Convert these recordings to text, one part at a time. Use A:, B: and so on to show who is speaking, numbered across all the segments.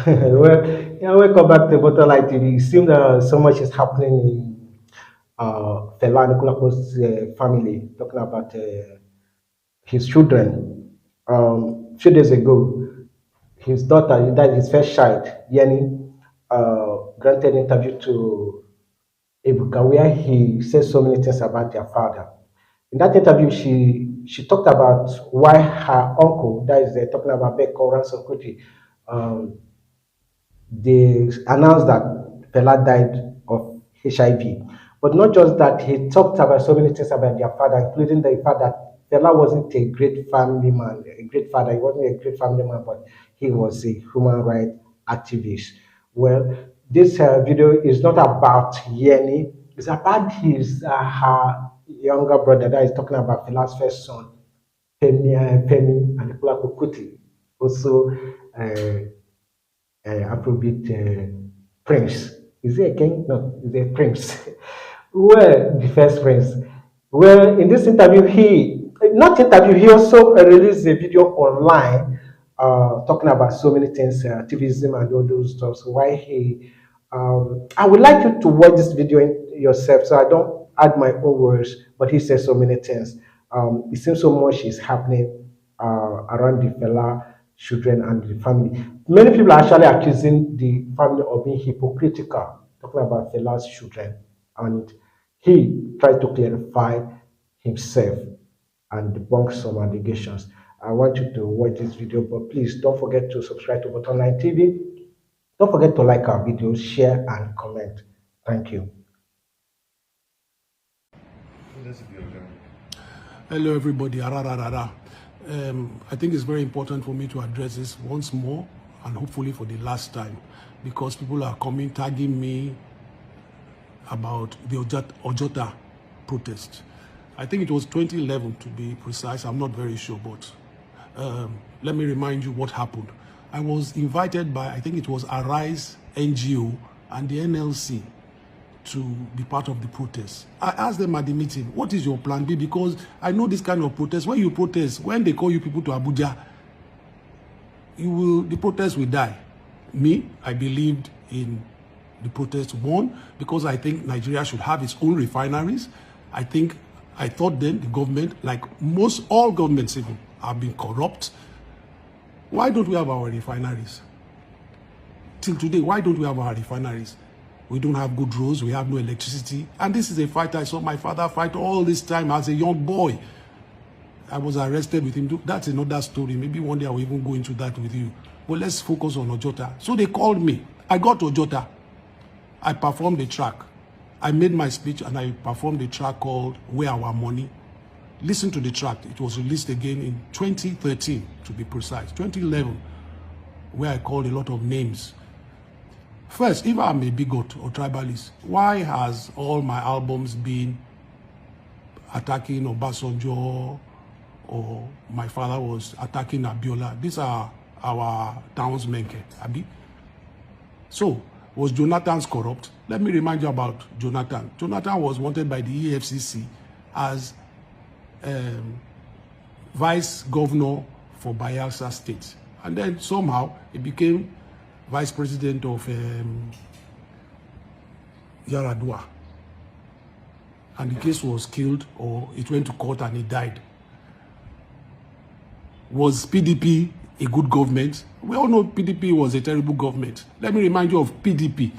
A: Well, yeah, welcome back to Bottle TV. It seems so much is happening in Fela Anikulapo's family, talking about his children. Few days ago, his daughter, that is his first child, Yenny, granted interview to Ebuka where he says so many things about their father. In that interview, she talked about why her uncle, that is talking about Beko Ransom Kuti, um, they announced that Fela died of HIV. But not just that, he talked about so many things about their father, including the fact that Fela wasn't a great family man, a great father. He wasn't a great family man, but he was a human rights activist. Well, this video is not about Yeni, it's about her younger brother that is talking about Fela's first son, Femi and Kuti. Also, uh, Afrobeat prince. Is he a king? No, he's a prince. Well, the first prince. Well, in this interview, not interview, he also released a video online talking about so many things, activism and all those stuff. So why I would like you to watch this video yourself, so I don't add my own words, but he says so many things. It seems so much is happening around the fella children and the family. Many people are actually accusing the family of being hypocritical, talking about Fela's children, and he tried to clarify himself and debunk some allegations. I want you to watch this video, but please don't forget to subscribe to Buttonline TV. Don't forget to like our videos, share, and comment. Thank you.
B: Hello, everybody. I think it's very important for me to address this once more and hopefully for the last time, because people are coming tagging me about the Ojota protest. I think it was 2011 to be precise. I'm not very sure, but let me remind you what happened. I was invited by, I think it was Arise NGO and the NLC to be part of the protest. I asked them at the meeting, what is your plan B? Because I know this kind of protest, when you protest, when they call you people to Abuja, the protest will die. Me, I believed in the protest, one, because I think Nigeria should have its own refineries. I thought then the government, like all governments even, have been corrupt. Why don't we have our refineries? Till today, why don't we have our refineries? We don't have good roads, we have no electricity. And this is a fight I saw my father fight all this time as a young boy. I was arrested with him. That's another story. Maybe one day I will even go into that with you. But let's focus on Ojota. So they called me. I got to Ojota. I performed the track. I made my speech and I performed the track called Where Our Money. Listen to the track. It was released again in 2013, to be precise. 2011, where I called a lot of names. First, if I'm a bigot or tribalist, why has all my albums been attacking Obasanjo, or my father was attacking Abiola? These are our townsmen, Abi. So, was Jonathan corrupt? Let me remind you about Jonathan. Jonathan was wanted by the EFCC as vice governor for Bayelsa State. And then somehow he became vice president of Yaradua. And the case was killed, or it went to court and he died. Was PDP a good government? We all know PDP was a terrible government. Let me remind you of PDP.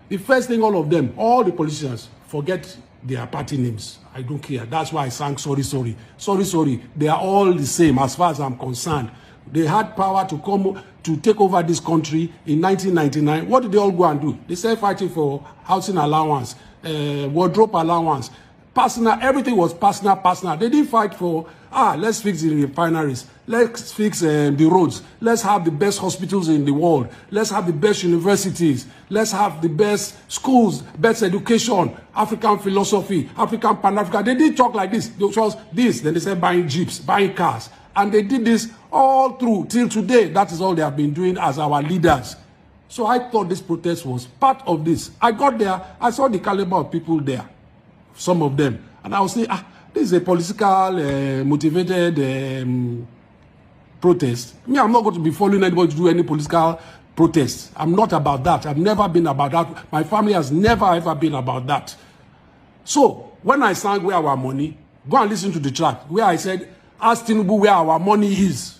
B: The first thing, all of them, all the politicians, forget their party names. I don't care. That's why I sang sorry, sorry. Sorry, sorry. They are all the same as far as I'm concerned. They had power to come to take over this country in 1999. What did they all go and do? They started fighting for housing allowance, wardrobe allowance, personal. Everything was personal. They didn't fight for, let's fix the refineries. Let's fix the roads. Let's have the best hospitals in the world. Let's have the best universities. Let's have the best schools, best education, African philosophy, African Pan-African. They didn't talk like this. It was this. Then they said buying jeeps, buying cars. And they did this all through till today. That is all they have been doing as our leaders. So I thought this protest was part of this. I got there. I saw the caliber of people there. Some of them. And I was saying, this is a political motivated protest. Me, I'm not going to be following anybody to do any political protests. I'm not about that. I've never been about that. My family has never ever been about that. So when I sang Where Our Money, go and listen to the track where I said, ask Tinubu where our money is.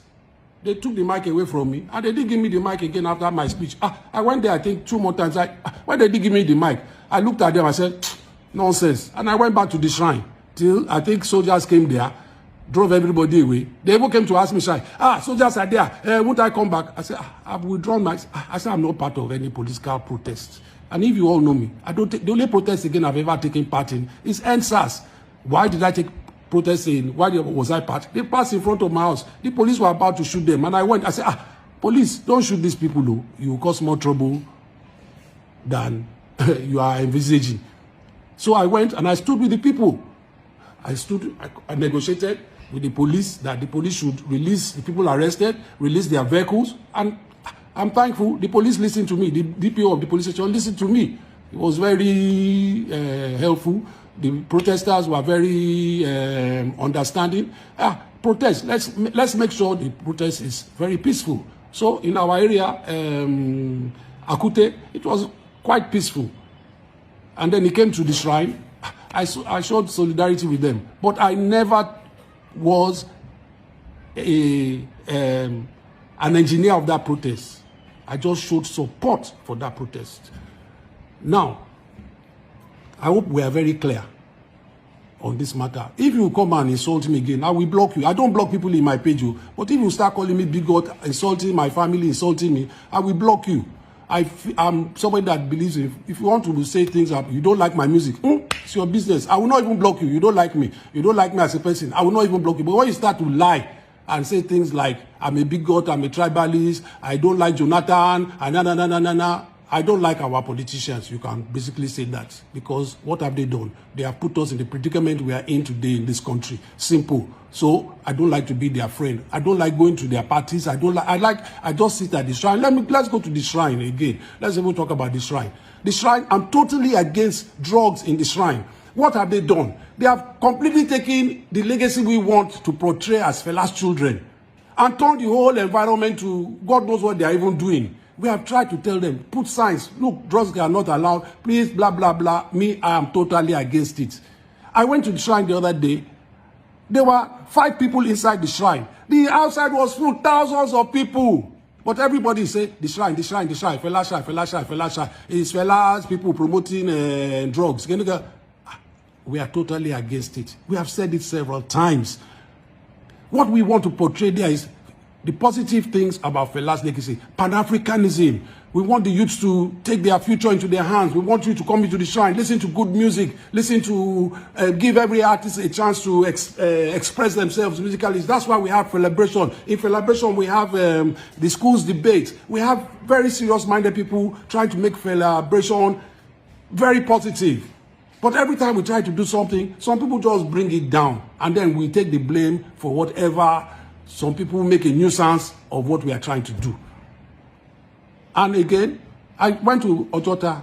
B: They took the mic away from me, and they didn't give me the mic again after my speech. I went there, I think, 2 more times. When they did give me the mic, I looked at them, I said, nonsense. And I went back to the shrine till I think soldiers came there, drove everybody away. They even came to ask me, soldiers are there. Won't I come back? I said, I've withdrawn I said, I'm not part of any political protest. And if you all know me, the only protest again I've ever taken part in is NSAS. Why did I take protest in? Why was I part? They passed in front of my house. The police were about to shoot them. And I went, I said, police, don't shoot these people, though. You will cause more trouble than you are envisaging. So I went and I stood with the people. I negotiated with the police that the police should release the people arrested, release their vehicles. And I'm thankful the police listened to me. The DPO of the police station listened to me. It was very helpful. The protesters were very understanding. Protest. Let's make sure the protest is very peaceful. So in our area, Akute, it was quite peaceful. And then he came to the shrine. I showed solidarity with them, but I never was an engineer of that protest. I just showed support for that protest. Now, I hope we are very clear on this matter. If you come and insult me again, I will block you. I don't block people in my page, but if you start calling me bigot, insulting my family, insulting me, I will block you. I'm somebody that believes if you want to say things up, you don't like my music, it's your business. I will not even block you. You don't like me. You don't like me as a person. I will not even block you. But when you start to lie and say things like, I'm a bigot, I'm a tribalist, I don't like Jonathan, and I don't like our politicians. You can basically say that, because what have they done? They have put us in the predicament we are in today in this country. Simple. So I don't like to be their friend. I don't like going to their parties. I just sit at the shrine. Let's go to the shrine again. Let's even talk about the shrine. The shrine, I'm totally against drugs in the shrine. What have they done? They have completely taken the legacy we want to portray as Fela's children and turned the whole environment to God knows what they are even doing. We have tried to tell them, put signs, look, drugs are not allowed, please, blah, blah, blah. Me, I am totally against it. I went to the shrine the other day. There were 5 people inside the shrine. The outside was full, thousands of people. But everybody say, the shrine, Fela shrine. It's Fela's people promoting drugs. We are totally against it. We have said it several times. What we want to portray there is the positive things about Fela's legacy. Pan-Africanism. We want the youths to take their future into their hands. We want you to come into the shrine, listen to good music, listen to give every artist a chance to express themselves musically. That's why we have Celebration. In Celebration, we have the schools debate. We have very serious-minded people trying to make Celebration very positive. But every time we try to do something, some people just bring it down. And then we take the blame for whatever. Some people make a nuisance of what we are trying to do. And again, I went to Ojota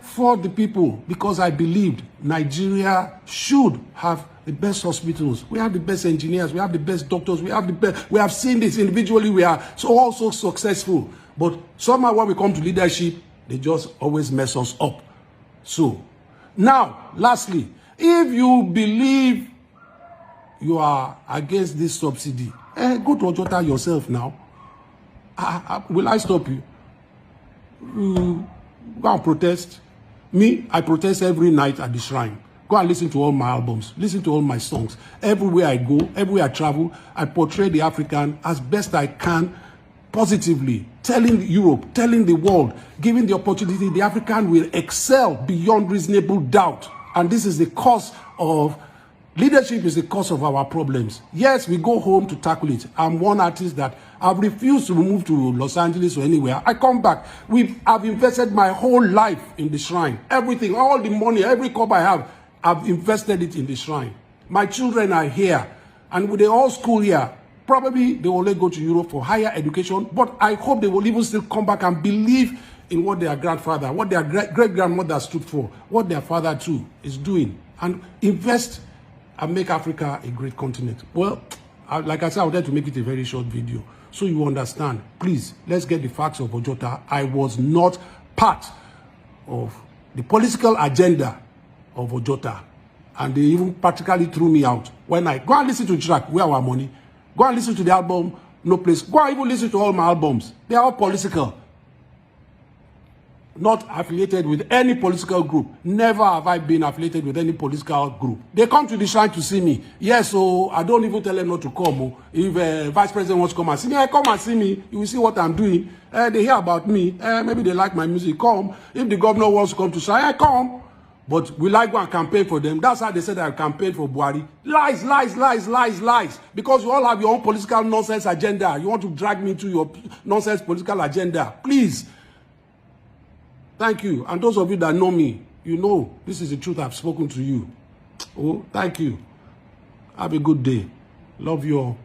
B: for the people because I believed Nigeria should have the best hospitals. We have the best engineers. We have the best doctors. We have the best. We have seen this individually. We are so successful. But somehow when we come to leadership, they just always mess us up. So now, lastly, if you believe you are against this subsidy, go to Ojota yourself now. Will I stop you? Go and protest. Me, I protest every night at the shrine. Go and listen to all my albums. Listen to all my songs. Everywhere I go, everywhere I travel, I portray the African as best I can, positively, telling Europe, telling the world, giving the opportunity, the African will excel beyond reasonable doubt. And this is the cause of leadership, is the cause of our problems. Yes, we go home to tackle it. I'm one artist that I've refused to move to Los Angeles or anywhere. I come back. I've invested my whole life in the shrine. Everything, all the money, every cup I have, I've invested it in the shrine. My children are here, and with the all school here, probably they will only go to Europe for higher education, but I hope they will even still come back and believe in what their grandfather, what their great-grandmother stood for, what their father too is doing, and invest and make Africa a great continent. Well, like I said, I wanted to make it a very short video. so you understand. Please, let's get the facts of Ojota. I was not part of the political agenda of Ojota. And they even practically threw me out. When I go and listen to the track, Where Our Money, go and listen to the album, No Place, go and even listen to all my albums. They are all political. Not affiliated with any political group. Never have I been affiliated with any political group. They come to the shrine to see me. Yes, so I don't even tell them not to come. If Vice President wants to come and see me, I come and see me. You will see what I'm doing. They hear about me. Maybe they like my music. Come. If the governor wants to come to shrine, I come. But will I go and campaign for them? That's how they said I campaigned for Buhari. Lies, lies, lies, lies, lies. Because you all have your own political nonsense agenda. You want to drag me into your nonsense political agenda. Please. Thank you. And those of you that know me, you know this is the truth I've spoken to you. Oh, thank you. Have a good day. Love you all.